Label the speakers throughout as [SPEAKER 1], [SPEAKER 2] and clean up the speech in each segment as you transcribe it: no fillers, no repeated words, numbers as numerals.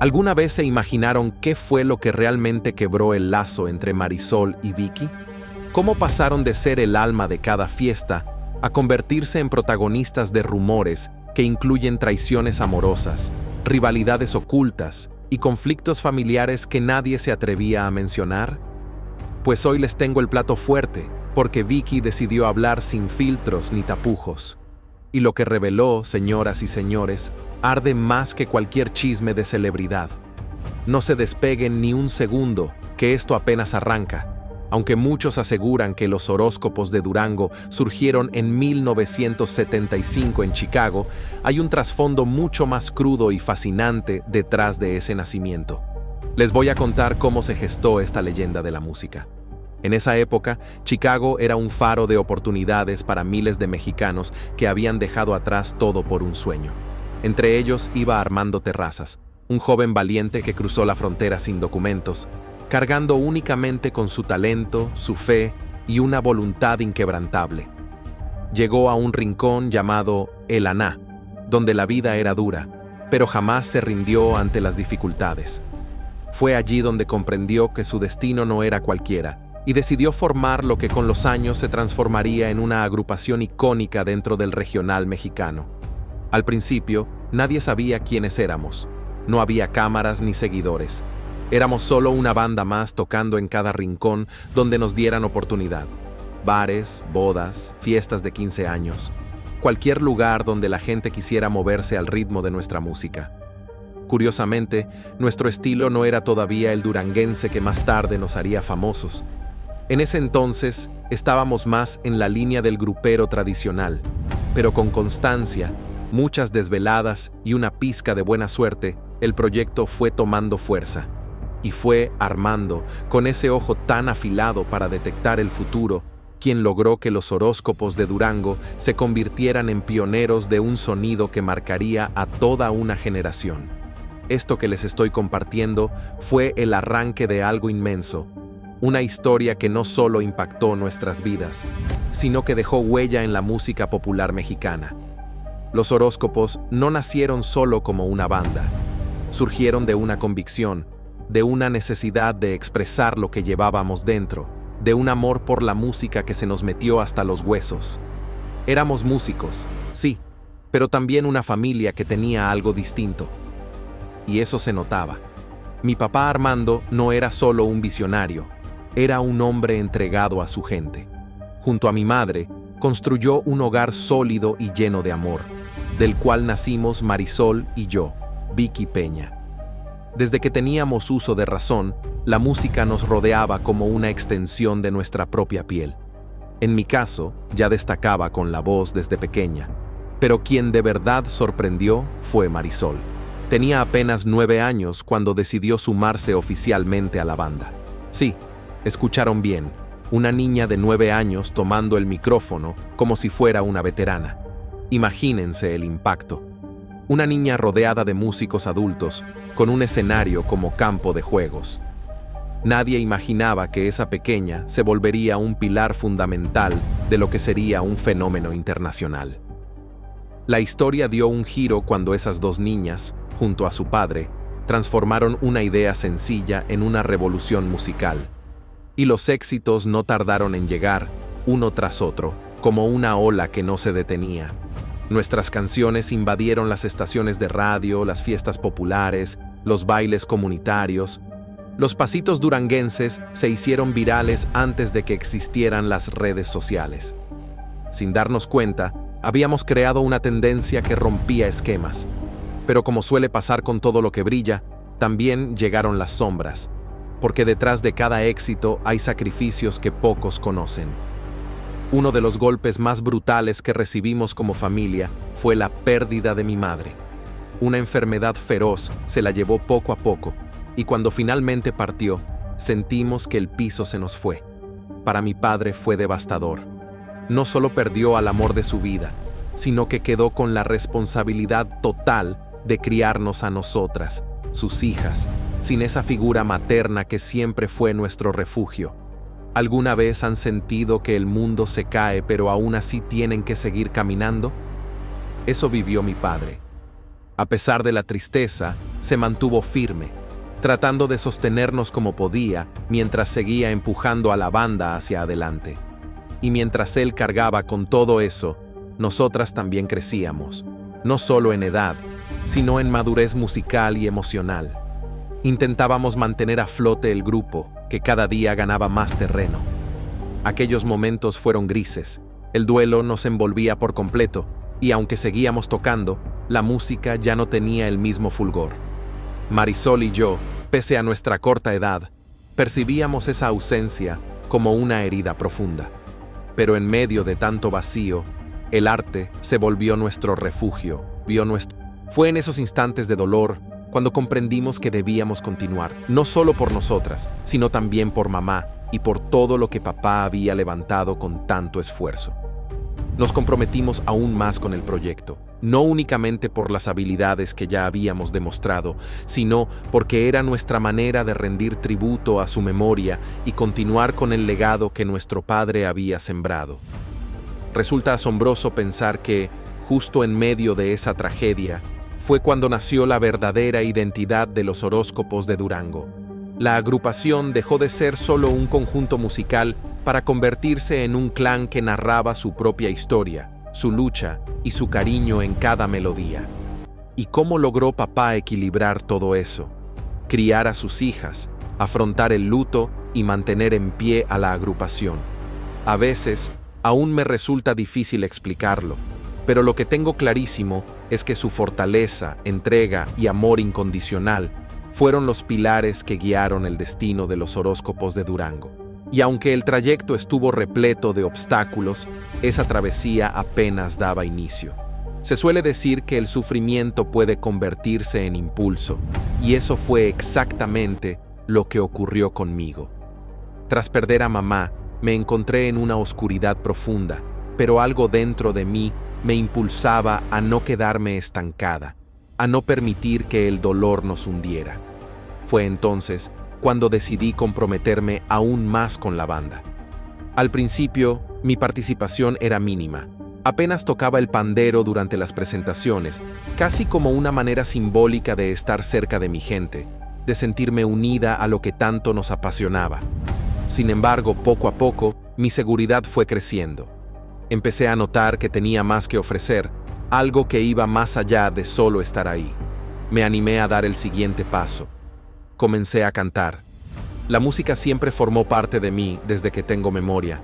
[SPEAKER 1] ¿Alguna vez se imaginaron qué fue lo que realmente quebró el lazo entre Marisol y Vicky? ¿Cómo pasaron de ser el alma de cada fiesta a convertirse en protagonistas de rumores que incluyen traiciones amorosas, rivalidades ocultas y conflictos familiares que nadie se atrevía a mencionar? Pues hoy les tengo el plato fuerte, porque Vicky decidió hablar sin filtros ni tapujos. Y lo que reveló, señoras y señores, arde más que cualquier chisme de celebridad. No se despeguen ni un segundo, que esto apenas arranca. Aunque muchos aseguran que los horóscopos de Durango surgieron en 1975 en Chicago, hay un trasfondo mucho más crudo y fascinante detrás de ese nacimiento. Les voy a contar cómo se gestó esta leyenda de la música. En esa época, Chicago era un faro de oportunidades para miles de mexicanos que habían dejado atrás todo por un sueño. Entre ellos iba Armando Terrazas, un joven valiente que cruzó la frontera sin documentos, cargando únicamente con su talento, su fe y una voluntad inquebrantable. Llegó a un rincón llamado El Aná, donde la vida era dura, pero jamás se rindió ante las dificultades. Fue allí donde comprendió que su destino no era cualquiera, y decidió formar lo que con los años se transformaría en una agrupación icónica dentro del regional mexicano. Al principio, nadie sabía quiénes éramos. No había cámaras ni seguidores. Éramos solo una banda más tocando en cada rincón donde nos dieran oportunidad. Bares, bodas, fiestas de 15 años. Cualquier lugar donde la gente quisiera moverse al ritmo de nuestra música. Curiosamente, nuestro estilo no era todavía el duranguense que más tarde nos haría famosos. En ese entonces, estábamos más en la línea del grupero tradicional, pero con constancia, muchas desveladas y una pizca de buena suerte, el proyecto fue tomando fuerza. Y fue Armando, con ese ojo tan afilado para detectar el futuro, quien logró que los horóscopos de Durango se convirtieran en pioneros de un sonido que marcaría a toda una generación. Esto que les estoy compartiendo fue el arranque de algo inmenso, una historia que no solo impactó nuestras vidas, sino que dejó huella en la música popular mexicana. Los horóscopos no nacieron solo como una banda, surgieron de una convicción, de una necesidad de expresar lo que llevábamos dentro, de un amor por la música que se nos metió hasta los huesos. Éramos músicos, sí, pero también una familia que tenía algo distinto. Y eso se notaba. Mi papá Armando no era solo un visionario, era un hombre entregado a su gente. Junto a mi madre, construyó un hogar sólido y lleno de amor, del cual nacimos Marisol y yo, Vicky Peña. Desde que teníamos uso de razón, la música nos rodeaba como una extensión de nuestra propia piel. En mi caso, ya destacaba con la voz desde pequeña, pero quien de verdad sorprendió fue Marisol. Tenía apenas 9 años cuando decidió sumarse oficialmente a la banda. Sí, escucharon bien, una niña de 9 años tomando el micrófono como si fuera una veterana. Imagínense el impacto. Una niña rodeada de músicos adultos, con un escenario como campo de juegos. Nadie imaginaba que esa pequeña se volvería un pilar fundamental de lo que sería un fenómeno internacional. La historia dio un giro cuando esas dos niñas, junto a su padre, transformaron una idea sencilla en una revolución musical. Y los éxitos no tardaron en llegar, uno tras otro, como una ola que no se detenía. Nuestras canciones invadieron las estaciones de radio, las fiestas populares, los bailes comunitarios. Los pasitos duranguenses se hicieron virales antes de que existieran las redes sociales. Sin darnos cuenta, habíamos creado una tendencia que rompía esquemas. Pero como suele pasar con todo lo que brilla, también llegaron las sombras, porque detrás de cada éxito hay sacrificios que pocos conocen. Uno de los golpes más brutales que recibimos como familia fue la pérdida de mi madre. Una enfermedad feroz se la llevó poco a poco, y cuando finalmente partió, sentimos que el piso se nos fue. Para mi padre fue devastador. No solo perdió al amor de su vida, sino que quedó con la responsabilidad total de criarnos a nosotras, sus hijas, sin esa figura materna que siempre fue nuestro refugio. ¿Alguna vez han sentido que el mundo se cae pero aún así tienen que seguir caminando? Eso vivió mi padre. A pesar de la tristeza, se mantuvo firme, tratando de sostenernos como podía mientras seguía empujando a la banda hacia adelante. Y mientras él cargaba con todo eso, nosotras también crecíamos, no solo en edad, sino en madurez musical y emocional. Intentábamos mantener a flote el grupo, que cada día ganaba más terreno. Aquellos momentos fueron grises, el duelo nos envolvía por completo, y aunque seguíamos tocando, la música ya no tenía el mismo fulgor. Marisol y yo, pese a nuestra corta edad, percibíamos esa ausencia como una herida profunda. Pero en medio de tanto vacío, el arte se volvió nuestro refugio. Fue en esos instantes de dolor cuando comprendimos que debíamos continuar, no solo por nosotras, sino también por mamá y por todo lo que papá había levantado con tanto esfuerzo. Nos comprometimos aún más con el proyecto, no únicamente por las habilidades que ya habíamos demostrado, sino porque era nuestra manera de rendir tributo a su memoria y continuar con el legado que nuestro padre había sembrado. Resulta asombroso pensar que, justo en medio de esa tragedia, fue cuando nació la verdadera identidad de los horóscopos de Durango. La agrupación dejó de ser solo un conjunto musical para convertirse en un clan que narraba su propia historia, su lucha y su cariño en cada melodía. ¿Y cómo logró papá equilibrar todo eso? Criar a sus hijas, afrontar el luto y mantener en pie a la agrupación. A veces, aún me resulta difícil explicarlo, pero lo que tengo clarísimo es que su fortaleza, entrega y amor incondicional fueron los pilares que guiaron el destino de los horóscopos de Durango. Y aunque el trayecto estuvo repleto de obstáculos, esa travesía apenas daba inicio. Se suele decir que el sufrimiento puede convertirse en impulso, y eso fue exactamente lo que ocurrió conmigo. Tras perder a mamá, me encontré en una oscuridad profunda, pero algo dentro de mí me impulsaba a no quedarme estancada, a no permitir que el dolor nos hundiera. Fue entonces cuando decidí comprometerme aún más con la banda. Al principio, mi participación era mínima. Apenas tocaba el pandero durante las presentaciones, casi como una manera simbólica de estar cerca de mi gente, de sentirme unida a lo que tanto nos apasionaba. Sin embargo, poco a poco, mi seguridad fue creciendo. Empecé a notar que tenía más que ofrecer, algo que iba más allá de solo estar ahí. Me animé a dar el siguiente paso. Comencé a cantar. La música siempre formó parte de mí desde que tengo memoria,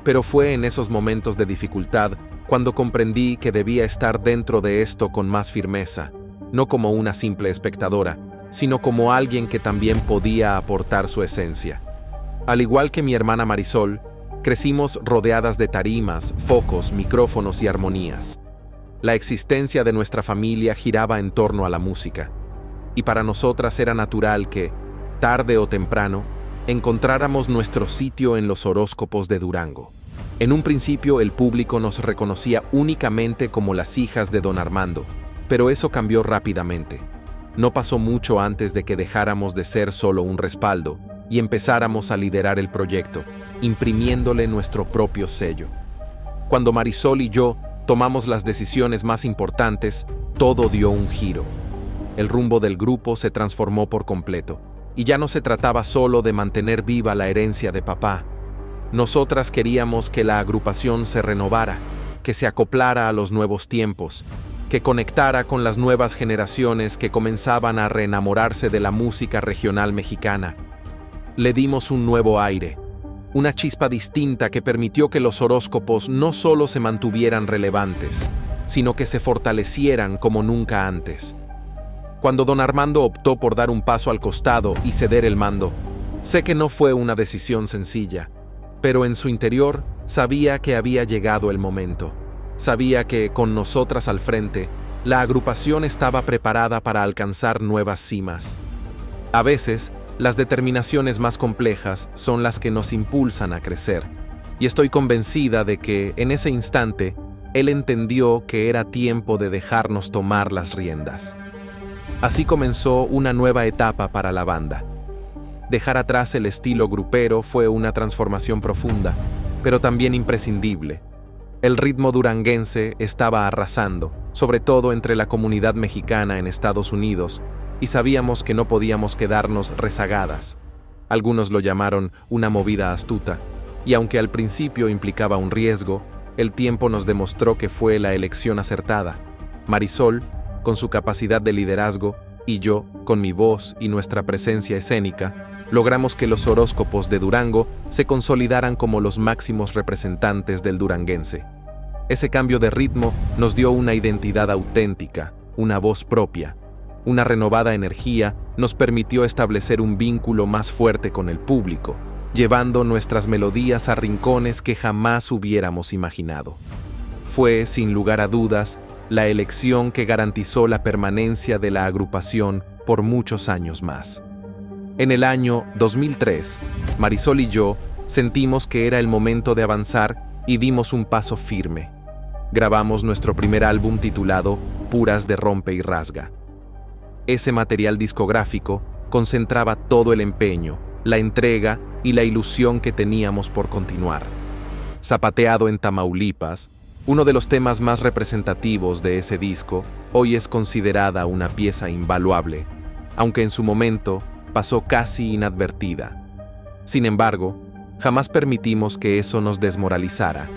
[SPEAKER 1] pero fue en esos momentos de dificultad cuando comprendí que debía estar dentro de esto con más firmeza, no como una simple espectadora, sino como alguien que también podía aportar su esencia. Al igual que mi hermana Marisol, crecimos rodeadas de tarimas, focos, micrófonos y armonías. La existencia de nuestra familia giraba en torno a la música, y para nosotras era natural que, tarde o temprano, encontráramos nuestro sitio en los horóscopos de Durango. En un principio el público nos reconocía únicamente como las hijas de don Armando, pero eso cambió rápidamente. No pasó mucho antes de que dejáramos de ser solo un respaldo y empezáramos a liderar el proyecto, imprimiéndole nuestro propio sello. Cuando Marisol y yo tomamos las decisiones más importantes, todo dio un giro. El rumbo del grupo se transformó por completo, y ya no se trataba solo de mantener viva la herencia de papá. Nosotras queríamos que la agrupación se renovara, que se acoplara a los nuevos tiempos, que conectara con las nuevas generaciones que comenzaban a reenamorarse de la música regional mexicana. Le dimos un nuevo aire, una chispa distinta que permitió que los horóscopos no solo se mantuvieran relevantes, sino que se fortalecieran como nunca antes. Cuando don Armando optó por dar un paso al costado y ceder el mando, sé que no fue una decisión sencilla, pero en su interior sabía que había llegado el momento. Sabía que, con nosotras al frente, la agrupación estaba preparada para alcanzar nuevas cimas. A veces, las determinaciones más complejas son las que nos impulsan a crecer, y estoy convencida de que, en ese instante, él entendió que era tiempo de dejarnos tomar las riendas. Así comenzó una nueva etapa para la banda. Dejar atrás el estilo grupero fue una transformación profunda, pero también imprescindible. El ritmo duranguense estaba arrasando, sobre todo entre la comunidad mexicana en Estados Unidos, y sabíamos que no podíamos quedarnos rezagadas. Algunos lo llamaron una movida astuta, y aunque al principio implicaba un riesgo, el tiempo nos demostró que fue la elección acertada. Marisol, con su capacidad de liderazgo, y yo, con mi voz y nuestra presencia escénica, logramos que los horóscopos de Durango se consolidaran como los máximos representantes del duranguense. Ese cambio de ritmo nos dio una identidad auténtica, una voz propia. Una renovada energía nos permitió establecer un vínculo más fuerte con el público, llevando nuestras melodías a rincones que jamás hubiéramos imaginado. Fue, sin lugar a dudas, la elección que garantizó la permanencia de la agrupación por muchos años más. En el año 2003, Marisol y yo sentimos que era el momento de avanzar y dimos un paso firme. Grabamos nuestro primer álbum titulado Puras de Rompe y Rasga. Ese material discográfico concentraba todo el empeño, la entrega y la ilusión que teníamos por continuar. Zapateado en Tamaulipas, uno de los temas más representativos de ese disco, hoy es considerada una pieza invaluable, aunque en su momento pasó casi inadvertida. Sin embargo, jamás permitimos que eso nos desmoralizara.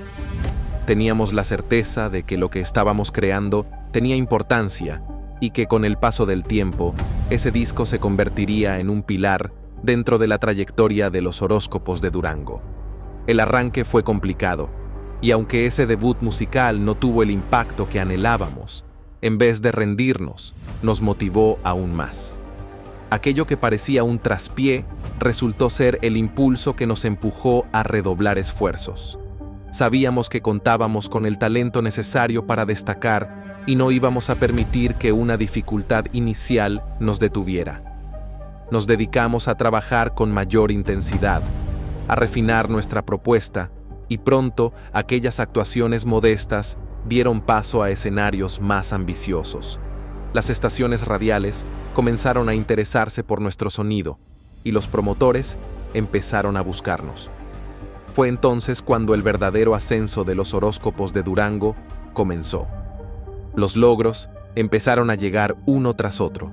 [SPEAKER 1] Teníamos la certeza de que lo que estábamos creando tenía importancia y que con el paso del tiempo, ese disco se convertiría en un pilar dentro de la trayectoria de los horóscopos de Durango. El arranque fue complicado, y aunque ese debut musical no tuvo el impacto que anhelábamos, en vez de rendirnos, nos motivó aún más. Aquello que parecía un traspié resultó ser el impulso que nos empujó a redoblar esfuerzos. Sabíamos que contábamos con el talento necesario para destacar y no íbamos a permitir que una dificultad inicial nos detuviera. Nos dedicamos a trabajar con mayor intensidad, a refinar nuestra propuesta, y pronto aquellas actuaciones modestas dieron paso a escenarios más ambiciosos. Las estaciones radiales comenzaron a interesarse por nuestro sonido, y los promotores empezaron a buscarnos. Fue entonces cuando el verdadero ascenso de los horóscopos de Durango comenzó. Los logros empezaron a llegar uno tras otro,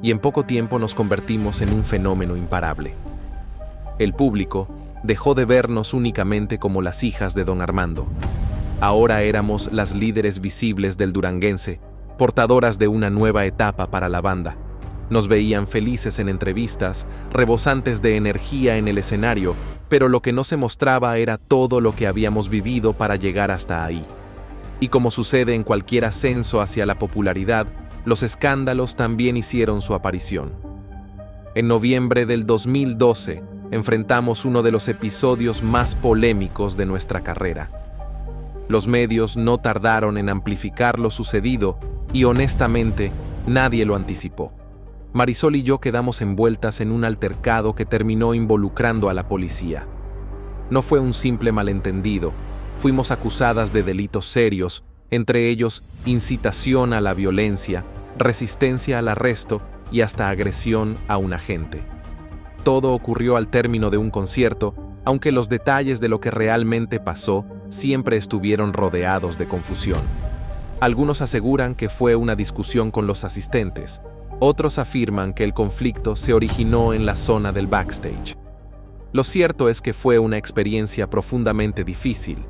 [SPEAKER 1] y en poco tiempo nos convertimos en un fenómeno imparable. El público dejó de vernos únicamente como las hijas de don Armando. Ahora éramos las líderes visibles del duranguense, portadoras de una nueva etapa para la banda. Nos veían felices en entrevistas, rebosantes de energía en el escenario, pero lo que no se mostraba era todo lo que habíamos vivido para llegar hasta ahí. Y como sucede en cualquier ascenso hacia la popularidad, los escándalos también hicieron su aparición. En noviembre del 2012, enfrentamos uno de los episodios más polémicos de nuestra carrera. Los medios no tardaron en amplificar lo sucedido y honestamente nadie lo anticipó. Marisol y yo quedamos envueltas en un altercado que terminó involucrando a la policía. No fue un simple malentendido, fuimos acusadas de delitos serios, entre ellos incitación a la violencia, resistencia al arresto y hasta agresión a un agente. Todo ocurrió al término de un concierto, aunque los detalles de lo que realmente pasó siempre estuvieron rodeados de confusión. Algunos aseguran que fue una discusión con los asistentes, otros afirman que el conflicto se originó en la zona del backstage. Lo cierto es que fue una experiencia profundamente difícil,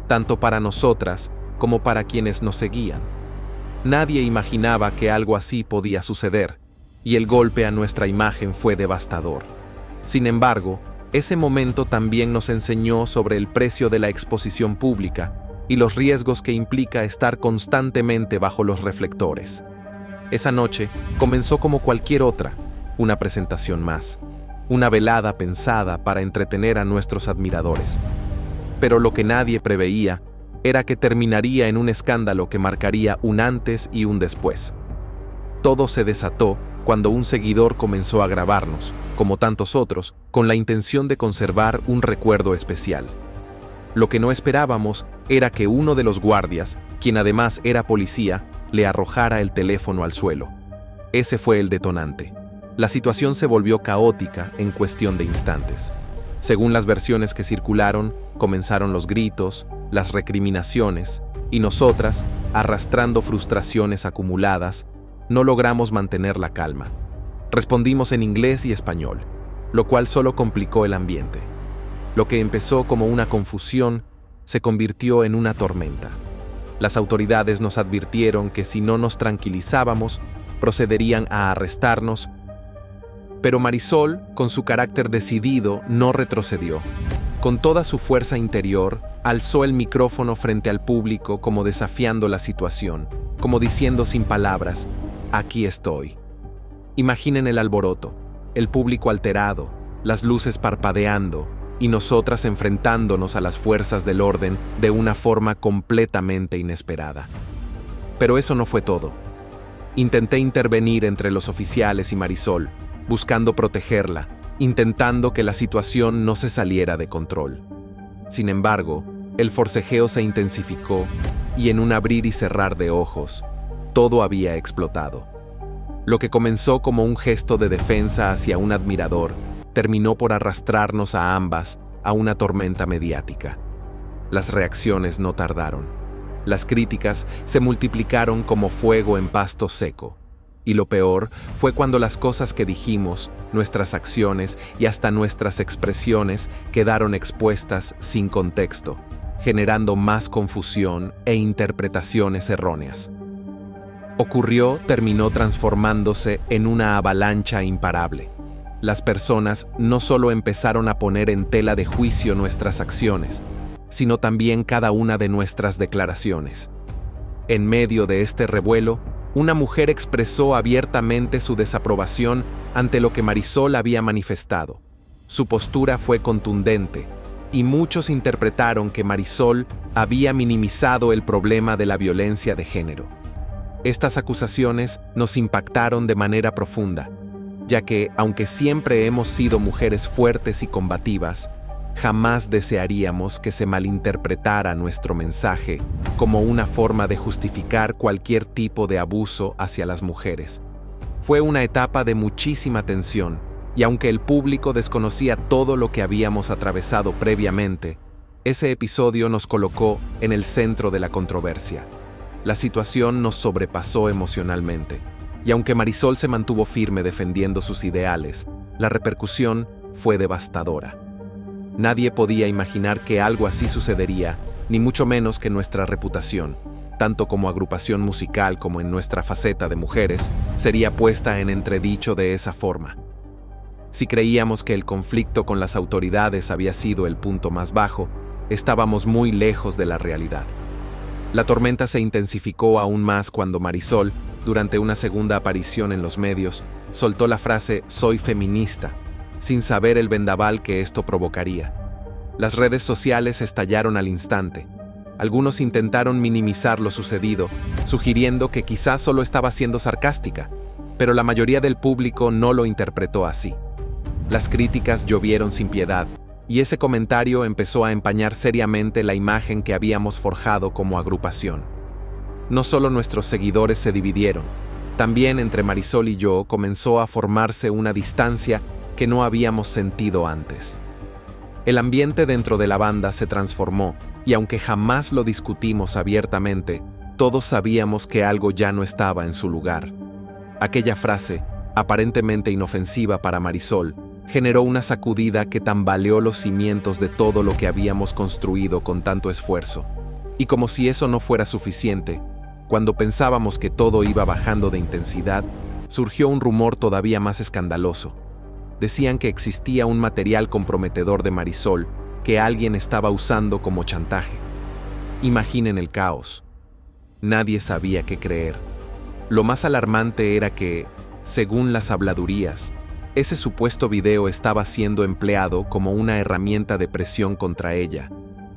[SPEAKER 1] tanto para nosotras como para quienes nos seguían. Nadie imaginaba que algo así podía suceder, y el golpe a nuestra imagen fue devastador. Sin embargo, ese momento también nos enseñó sobre el precio de la exposición pública y los riesgos que implica estar constantemente bajo los reflectores. Esa noche comenzó como cualquier otra, una presentación más, una velada pensada para entretener a nuestros admiradores. Pero lo que nadie preveía era que terminaría en un escándalo que marcaría un antes y un después. Todo se desató cuando un seguidor comenzó a grabarnos, como tantos otros, con la intención de conservar un recuerdo especial. Lo que no esperábamos era que uno de los guardias, quien además era policía, le arrojara el teléfono al suelo. Ese fue el detonante. La situación se volvió caótica en cuestión de instantes. Según las versiones que circularon, comenzaron los gritos, las recriminaciones, y nosotras, arrastrando frustraciones acumuladas, no logramos mantener la calma. Respondimos en inglés y español, lo cual solo complicó el ambiente. Lo que empezó como una confusión se convirtió en una tormenta. Las autoridades nos advirtieron que si no nos tranquilizábamos, procederían a arrestarnos, pero Marisol, con su carácter decidido, no retrocedió. Con toda su fuerza interior, alzó el micrófono frente al público como desafiando la situación, como diciendo sin palabras, «Aquí estoy». Imaginen el alboroto, el público alterado, las luces parpadeando y nosotras enfrentándonos a las fuerzas del orden de una forma completamente inesperada. Pero eso no fue todo. Intenté intervenir entre los oficiales y Marisol, buscando protegerla, intentando que la situación no se saliera de control. Sin embargo, el forcejeo se intensificó y en un abrir y cerrar de ojos, todo había explotado. Lo que comenzó como un gesto de defensa hacia un admirador, terminó por arrastrarnos a ambas a una tormenta mediática. Las reacciones no tardaron. Las críticas se multiplicaron como fuego en pasto seco. Y lo peor fue cuando las cosas que dijimos, nuestras acciones y hasta nuestras expresiones quedaron expuestas sin contexto, generando más confusión e interpretaciones erróneas. Terminó transformándose en una avalancha imparable. Las personas no solo empezaron a poner en tela de juicio nuestras acciones, sino también cada una de nuestras declaraciones. En medio de este revuelo, una mujer expresó abiertamente su desaprobación ante lo que Marisol había manifestado. Su postura fue contundente, y muchos interpretaron que Marisol había minimizado el problema de la violencia de género. Estas acusaciones nos impactaron de manera profunda, ya que, aunque siempre hemos sido mujeres fuertes y combativas, jamás desearíamos que se malinterpretara nuestro mensaje como una forma de justificar cualquier tipo de abuso hacia las mujeres. Fue una etapa de muchísima tensión, y aunque el público desconocía todo lo que habíamos atravesado previamente, ese episodio nos colocó en el centro de la controversia. La situación nos sobrepasó emocionalmente, y aunque Marisol se mantuvo firme defendiendo sus ideales, la repercusión fue devastadora. Nadie podía imaginar que algo así sucedería, ni mucho menos que nuestra reputación, tanto como agrupación musical como en nuestra faceta de mujeres, sería puesta en entredicho de esa forma. Si creíamos que el conflicto con las autoridades había sido el punto más bajo, estábamos muy lejos de la realidad. La tormenta se intensificó aún más cuando Marisol, durante una segunda aparición en los medios, soltó la frase «soy feminista», sin saber el vendaval que esto provocaría. Las redes sociales estallaron al instante. Algunos intentaron minimizar lo sucedido, sugiriendo que quizás solo estaba siendo sarcástica, pero la mayoría del público no lo interpretó así. Las críticas llovieron sin piedad, y ese comentario empezó a empañar seriamente la imagen que habíamos forjado como agrupación. No solo nuestros seguidores se dividieron, también entre Marisol y yo comenzó a formarse una distancia que no habíamos sentido antes. El ambiente dentro de la banda se transformó, y aunque jamás lo discutimos abiertamente, todos sabíamos que algo ya no estaba en su lugar. Aquella frase, aparentemente inofensiva para Marisol, generó una sacudida que tambaleó los cimientos de todo lo que habíamos construido con tanto esfuerzo. Y como si eso no fuera suficiente, cuando pensábamos que todo iba bajando de intensidad, surgió un rumor todavía más escandaloso. Decían que existía un material comprometedor de Marisol que alguien estaba usando como chantaje. Imaginen el caos. Nadie sabía qué creer. Lo más alarmante era que, según las habladurías, ese supuesto video estaba siendo empleado como una herramienta de presión contra ella,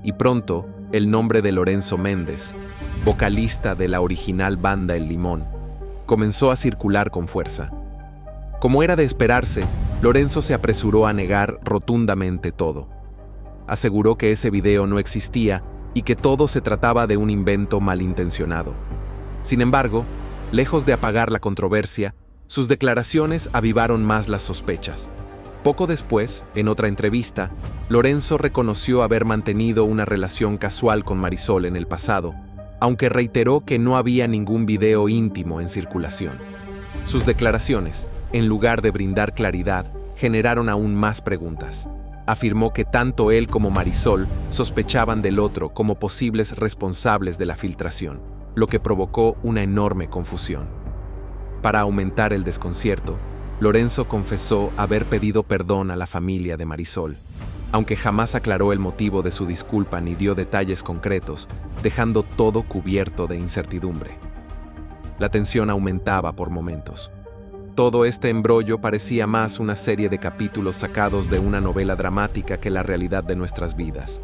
[SPEAKER 1] y pronto el nombre de Lorenzo Méndez, vocalista de la original banda El Limón, comenzó a circular con fuerza. Como era de esperarse, Lorenzo se apresuró a negar rotundamente todo. Aseguró que ese video no existía y que todo se trataba de un invento malintencionado. Sin embargo, lejos de apagar la controversia, sus declaraciones avivaron más las sospechas. Poco después, en otra entrevista, Lorenzo reconoció haber mantenido una relación casual con Marisol en el pasado, aunque reiteró que no había ningún video íntimo en circulación. Sus declaraciones, en lugar de brindar claridad, generaron aún más preguntas. Afirmó que tanto él como Marisol sospechaban del otro como posibles responsables de la filtración, lo que provocó una enorme confusión. Para aumentar el desconcierto, Lorenzo confesó haber pedido perdón a la familia de Marisol, aunque jamás aclaró el motivo de su disculpa ni dio detalles concretos, dejando todo cubierto de incertidumbre. La tensión aumentaba por momentos. Todo este embrollo parecía más una serie de capítulos sacados de una novela dramática que la realidad de nuestras vidas.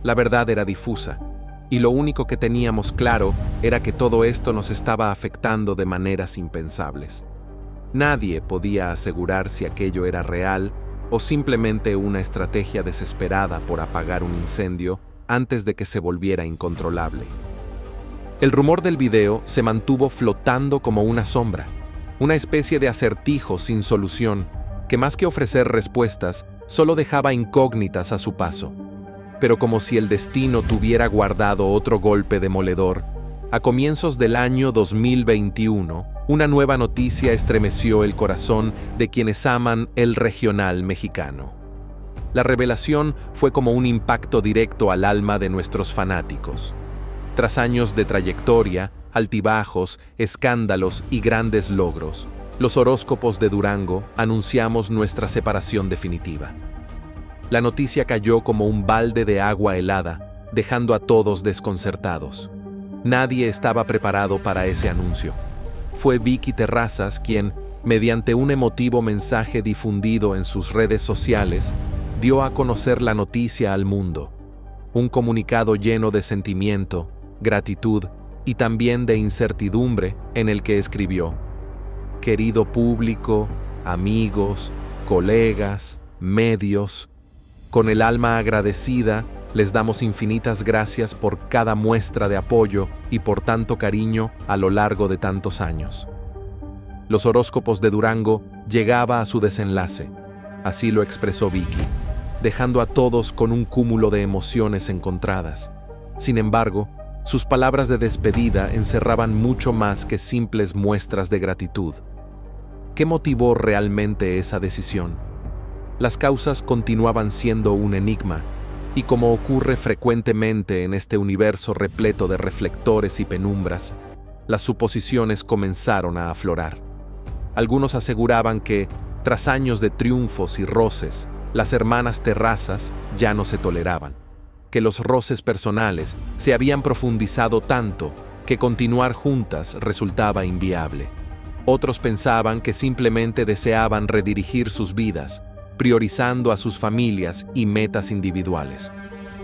[SPEAKER 1] La verdad era difusa, y lo único que teníamos claro era que todo esto nos estaba afectando de maneras impensables. Nadie podía asegurar si aquello era real o simplemente una estrategia desesperada por apagar un incendio antes de que se volviera incontrolable. El rumor del video se mantuvo flotando como una sombra, una especie de acertijo sin solución que más que ofrecer respuestas, solo dejaba incógnitas a su paso. Pero como si el destino tuviera guardado otro golpe demoledor, a comienzos del año 2021, una nueva noticia estremeció el corazón de quienes aman el regional mexicano. La revelación fue como un impacto directo al alma de nuestros fanáticos. Tras años de trayectoria, altibajos, escándalos y grandes logros, los horóscopos de Durango anunciamos nuestra separación definitiva. La noticia cayó como un balde de agua helada, dejando a todos desconcertados. Nadie estaba preparado para ese anuncio. Fue Vicky Terrazas quien, mediante un emotivo mensaje difundido en sus redes sociales, dio a conocer la noticia al mundo. Un comunicado lleno de sentimiento, gratitud y también de incertidumbre en el que escribió: «Querido público, amigos, colegas, medios, con el alma agradecida, les damos infinitas gracias por cada muestra de apoyo y por tanto cariño a lo largo de tantos años». Los horóscopos de Durango llegaba a su desenlace, así lo expresó Vicky, dejando a todos con un cúmulo de emociones encontradas. Sin embargo, sus palabras de despedida encerraban mucho más que simples muestras de gratitud. ¿Qué motivó realmente esa decisión? Las causas continuaban siendo un enigma, y como ocurre frecuentemente en este universo repleto de reflectores y penumbras, las suposiciones comenzaron a aflorar. Algunos aseguraban que, tras años de triunfos y roces, las hermanas Terrazas ya no se toleraban, que los roces personales se habían profundizado tanto que continuar juntas resultaba inviable. Otros pensaban que simplemente deseaban redirigir sus vidas, priorizando a sus familias y metas individuales.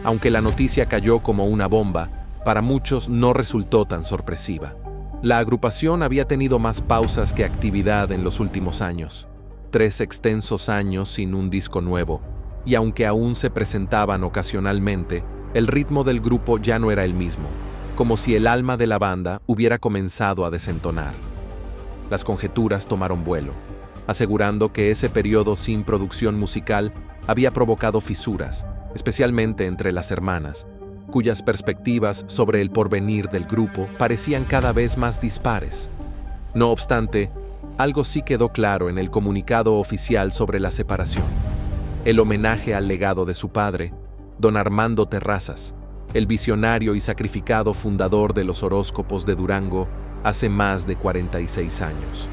[SPEAKER 1] Aunque la noticia cayó como una bomba, para muchos no resultó tan sorpresiva. La agrupación había tenido más pausas que actividad en los últimos años, 3 extensos años sin un disco nuevo, y aunque aún se presentaban ocasionalmente, el ritmo del grupo ya no era el mismo, como si el alma de la banda hubiera comenzado a desentonar. Las conjeturas tomaron vuelo, asegurando que ese periodo sin producción musical había provocado fisuras, especialmente entre las hermanas, cuyas perspectivas sobre el porvenir del grupo parecían cada vez más dispares. No obstante, algo sí quedó claro en el comunicado oficial sobre la separación: el homenaje al legado de su padre, don Armando Terrazas, el visionario y sacrificado fundador de los horóscopos de Durango hace más de 46 años.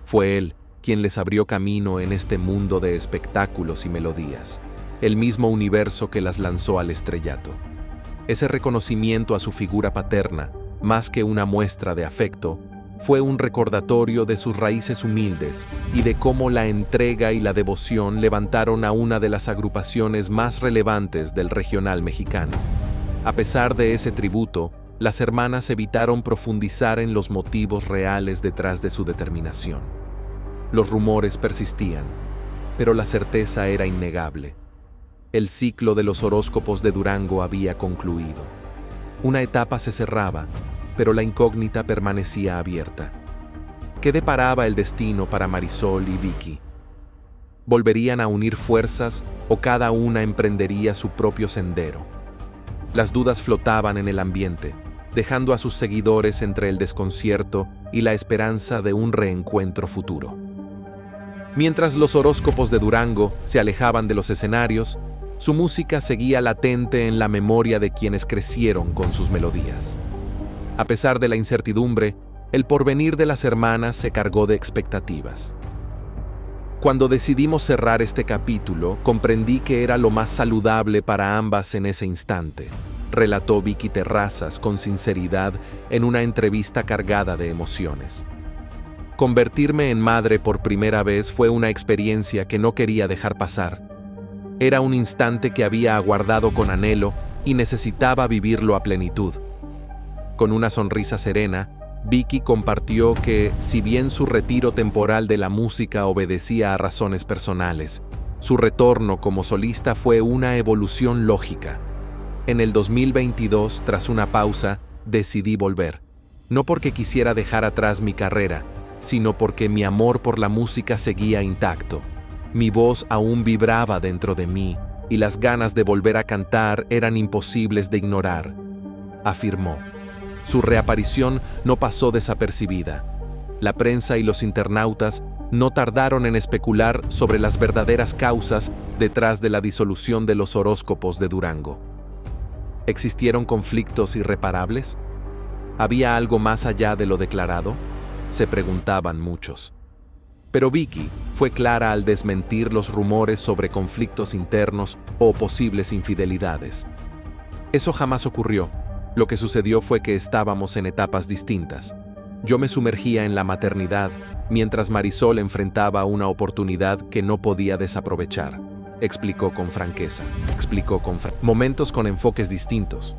[SPEAKER 1] Fue él quien les abrió camino en este mundo de espectáculos y melodías, el mismo universo que las lanzó al estrellato. Ese reconocimiento a su figura paterna, más que una muestra de afecto, fue un recordatorio de sus raíces humildes y de cómo la entrega y la devoción levantaron a una de las agrupaciones más relevantes del regional mexicano. A pesar de ese tributo, las hermanas evitaron profundizar en los motivos reales detrás de su determinación. Los rumores persistían, pero la certeza era innegable. El ciclo de los horóscopos de Durango había concluido. Una etapa se cerraba, pero la incógnita permanecía abierta. ¿Qué deparaba el destino para Marisol y Vicky? ¿Volverían a unir fuerzas o cada una emprendería su propio sendero? Las dudas flotaban en el ambiente, dejando a sus seguidores entre el desconcierto y la esperanza de un reencuentro futuro. Mientras los horóscopos de Durango se alejaban de los escenarios, su música seguía latente en la memoria de quienes crecieron con sus melodías. A pesar de la incertidumbre, el porvenir de las hermanas se cargó de expectativas. Cuando decidimos cerrar este capítulo, comprendí que era lo más saludable para ambas en ese instante, relató Vicky Terrazas con sinceridad en una entrevista cargada de emociones. Convertirme en madre por primera vez fue una experiencia que no quería dejar pasar. Era un instante que había aguardado con anhelo y necesitaba vivirlo a plenitud. Con una sonrisa serena, Vicky compartió que, si bien su retiro temporal de la música obedecía a razones personales, su retorno como solista fue una evolución lógica. En el 2022, tras una pausa, decidí volver. No porque quisiera dejar atrás mi carrera, sino porque mi amor por la música seguía intacto. Mi voz aún vibraba dentro de mí, y las ganas de volver a cantar eran imposibles de ignorar, afirmó. Su reaparición no pasó desapercibida. La prensa y los internautas no tardaron en especular sobre las verdaderas causas detrás de la disolución de los horóscopos de Durango. ¿Existieron conflictos irreparables? ¿Había algo más allá de lo declarado? Se preguntaban muchos. Pero Vicky fue clara al desmentir los rumores sobre conflictos internos o posibles infidelidades. Eso jamás ocurrió. Lo que sucedió fue que estábamos en etapas distintas. Yo me sumergía en la maternidad, mientras Marisol enfrentaba una oportunidad que no podía desaprovechar, explicó con franqueza. Momentos con enfoques distintos,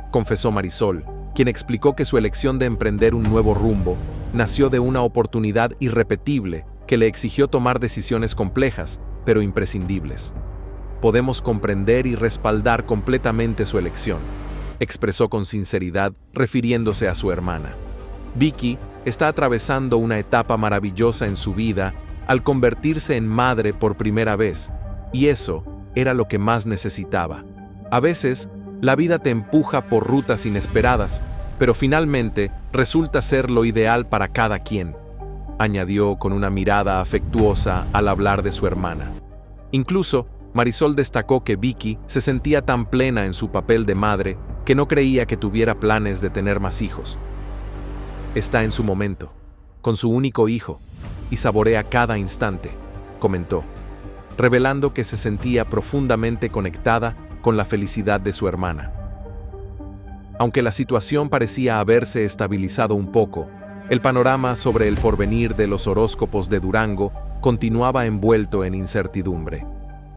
[SPEAKER 1] confesó Marisol, quien explicó que su elección de emprender un nuevo rumbo nació de una oportunidad irrepetible que le exigió tomar decisiones complejas, pero imprescindibles. Podemos comprender y respaldar completamente su elección, expresó con sinceridad, refiriéndose a su hermana. Vicky está atravesando una etapa maravillosa en su vida al convertirse en madre por primera vez, y eso era lo que más necesitaba. A veces, la vida te empuja por rutas inesperadas, pero finalmente resulta ser lo ideal para cada quien, añadió con una mirada afectuosa al hablar de su hermana. Incluso, Marisol destacó que Vicky se sentía tan plena en su papel de madre que no creía que tuviera planes de tener más hijos. Está en su momento, con su único hijo, y saborea cada instante, comentó, revelando que se sentía profundamente conectada con la felicidad de su hermana. Aunque la situación parecía haberse estabilizado un poco, el panorama sobre el porvenir de los horóscopos de Durango continuaba envuelto en incertidumbre.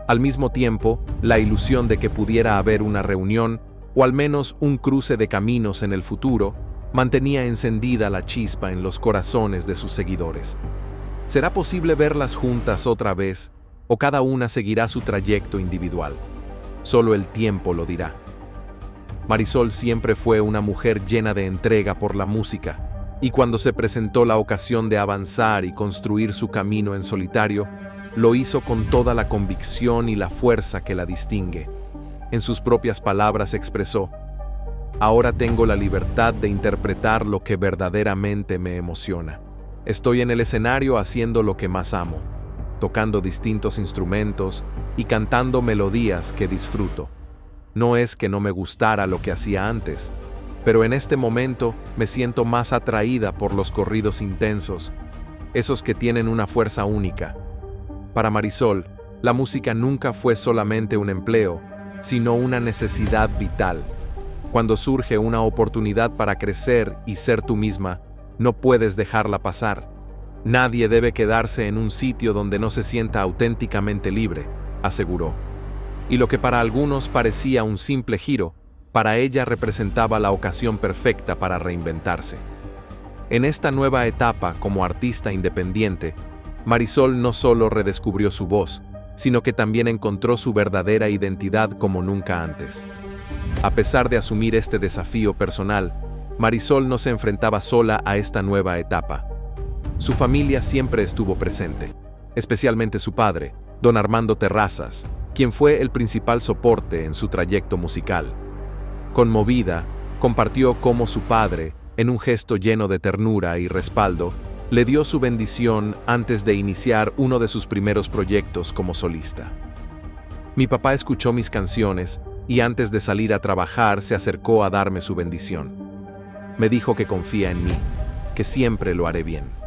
[SPEAKER 1] Al mismo tiempo, la ilusión de que pudiera haber una reunión, o al menos un cruce de caminos en el futuro, mantenía encendida la chispa en los corazones de sus seguidores. ¿Será posible verlas juntas otra vez, o cada una seguirá su trayecto individual? Solo el tiempo lo dirá. Marisol siempre fue una mujer llena de entrega por la música, y cuando se presentó la ocasión de avanzar y construir su camino en solitario, lo hizo con toda la convicción y la fuerza que la distingue. En sus propias palabras expresó: «Ahora tengo la libertad de interpretar lo que verdaderamente me emociona. Estoy en el escenario haciendo lo que más amo, tocando distintos instrumentos y cantando melodías que disfruto. No es que no me gustara lo que hacía antes, pero en este momento me siento más atraída por los corridos intensos, esos que tienen una fuerza única». Para Marisol, la música nunca fue solamente un empleo, sino una necesidad vital. Cuando surge una oportunidad para crecer y ser tú misma, no puedes dejarla pasar. Nadie debe quedarse en un sitio donde no se sienta auténticamente libre, aseguró. Y lo que para algunos parecía un simple giro, para ella representaba la ocasión perfecta para reinventarse. En esta nueva etapa como artista independiente, Marisol no solo redescubrió su voz, sino que también encontró su verdadera identidad como nunca antes. A pesar de asumir este desafío personal, Marisol no se enfrentaba sola a esta nueva etapa. Su familia siempre estuvo presente. especialmente su padre, don Armando Terrazas, quien fue el principal soporte en su trayecto musical. Conmovida, compartió cómo su padre, en un gesto lleno de ternura y respaldo, le dio su bendición antes de iniciar uno de sus primeros proyectos como solista. Mi papá escuchó mis canciones y antes de salir a trabajar se acercó a darme su bendición. Me dijo que confía en mí, que siempre lo haré bien.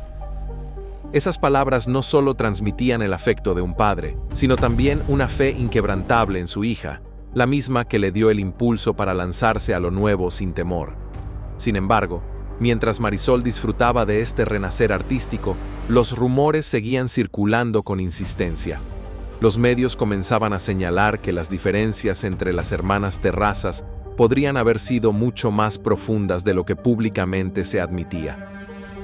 [SPEAKER 1] Esas palabras no solo transmitían el afecto de un padre, sino también una fe inquebrantable en su hija, la misma que le dio el impulso para lanzarse a lo nuevo sin temor. Sin embargo, mientras Marisol disfrutaba de este renacer artístico, los rumores seguían circulando con insistencia. Los medios comenzaban a señalar que las diferencias entre las hermanas Terrazas podrían haber sido mucho más profundas de lo que públicamente se admitía.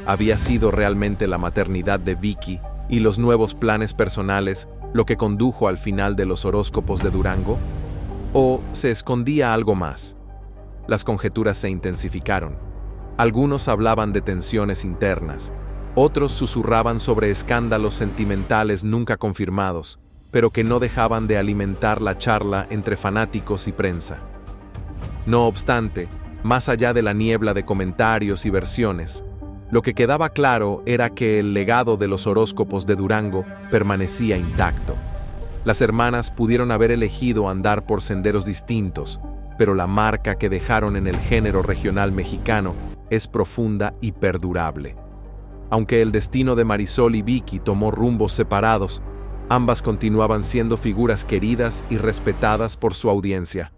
[SPEAKER 1] ¿Había sido realmente la maternidad de Vicky y los nuevos planes personales lo que condujo al final de los horóscopos de Durango? ¿O se escondía algo más? Las conjeturas se intensificaron. Algunos hablaban de tensiones internas, otros susurraban sobre escándalos sentimentales nunca confirmados, pero que no dejaban de alimentar la charla entre fanáticos y prensa. No obstante, más allá de la niebla de comentarios y versiones, lo que quedaba claro era que el legado de los horóscopos de Durango permanecía intacto. Las hermanas pudieron haber elegido andar por senderos distintos, pero la marca que dejaron en el género regional mexicano es profunda y perdurable. Aunque el destino de Marisol y Vicky tomó rumbos separados, ambas continuaban siendo figuras queridas y respetadas por su audiencia.